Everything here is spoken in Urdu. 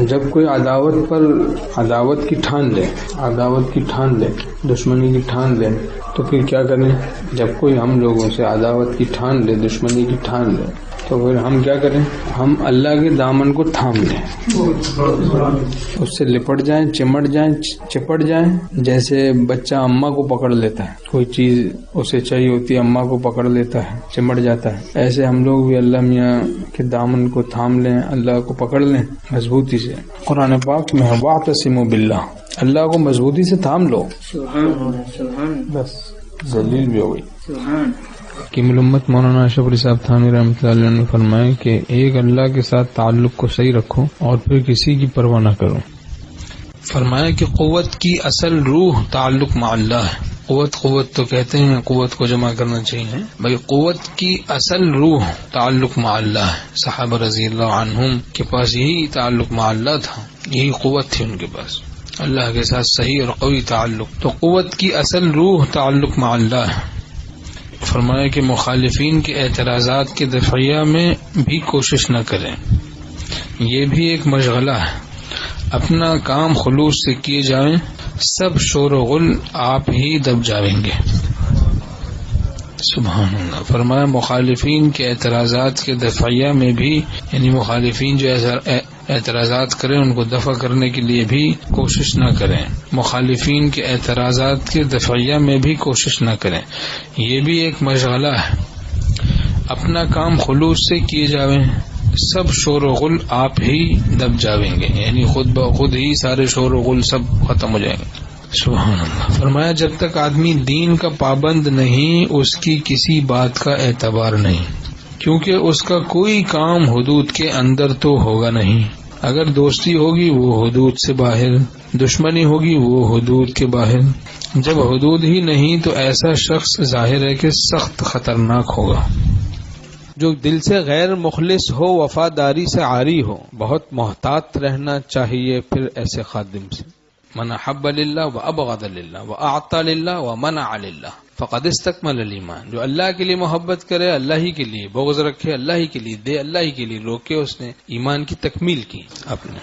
جب کوئی عداوت کی ٹھان لے دشمنی کی ٹھان لے تو پھر کیا کریں؟ جب کوئی ہم لوگوں سے عداوت کی ٹھان لے دشمنی کی ٹھان لے تو پھر ہم کیا کریں؟ ہم اللہ کے دامن کو تھام لیں، اس سے لپٹ جائیں، چپٹ جائیں، جیسے بچہ اماں کو پکڑ لیتا ہے، کوئی چیز اسے چاہیے ہوتی ہے اماں کو پکڑ لیتا ہے، چمٹ جاتا ہے، ایسے ہم لوگ بھی اللہ میاں کے دامن کو تھام لیں، اللہ کو پکڑ لیں مضبوطی سے۔ قرآن پاک میں واعتصموا باللہ، اللہ کو مضبوطی سے تھام لو، بس ذلیل بھی ہو گئی۔ حکیم الامت مولانا اشرف علی صاحب تھانوی رحمۃ اللہ علیہ نے فرمایا کہ ایک اللہ کے ساتھ تعلق کو صحیح رکھو اور پھر کسی کی پرواہ نہ کرو۔ فرمایا کہ قوت کی اصل روح تعلق مع اللہ ہے۔ قوت تو کہتے ہیں، قوت کو جمع کرنا چاہیے بھائی، قوت کی اصل روح تعلق مع اللہ ہے۔ صحابہ رضی اللہ عنہم کے پاس یہی تعلق مع اللہ تھا، یہی قوت تھی ان کے پاس، اللہ کے ساتھ صحیح اور قوی تعلق۔ تو قوت کی اصل روح تعلق مع اللہ ہے۔ فرمایا کہ مخالفین کے اعتراضات کے دفعیہ میں بھی کوشش نہ کریں، یہ بھی ایک مشغلہ ہے، اپنا کام خلوص سے کیے جائیں، سب شور و غل آپ ہی دب جائیں گے۔ سبحان اللہ۔ فرمایا مخالفین کے اعتراضات کے دفعیہ میں بھی، یعنی مخالفین جو اعتراضات کریں ان کو دفع کرنے کے لیے بھی کوشش نہ کریں، مخالفین کے اعتراضات کے دفعیہ میں بھی کوشش نہ کریں، یہ بھی ایک مشغلہ ہے، اپنا کام خلوص سے کیے جاویں، سب شور و غل آپ ہی دب جاویں گے، یعنی خود بخود ہی سارے شور و غل سب ختم ہو جائیں گے۔ سبحان اللہ۔ فرمایا جب تک آدمی دین کا پابند نہیں اس کی کسی بات کا اعتبار نہیں، کیونکہ اس کا کوئی کام حدود کے اندر تو ہوگا نہیں، اگر دوستی ہوگی وہ حدود سے باہر، دشمنی ہوگی وہ حدود کے باہر، جب حدود ہی نہیں تو ایسا شخص ظاہر ہے کہ سخت خطرناک ہوگا۔ جو دل سے غیر مخلص ہو، وفاداری سے عاری ہو، بہت محتاط رہنا چاہیے پھر ایسے خادم سے۔ من احب للہ و ابغض للہ و اعطى للہ و منع للہ فقد استکمل الایمان۔ جو اللہ کے لیے محبت کرے اللہ ہی کے لیے، بغض رکھے اللہ ہی کے لیے، دے اللہ ہی کے لیے، روکے اس نے ایمان کی تکمیل کی اپنے۔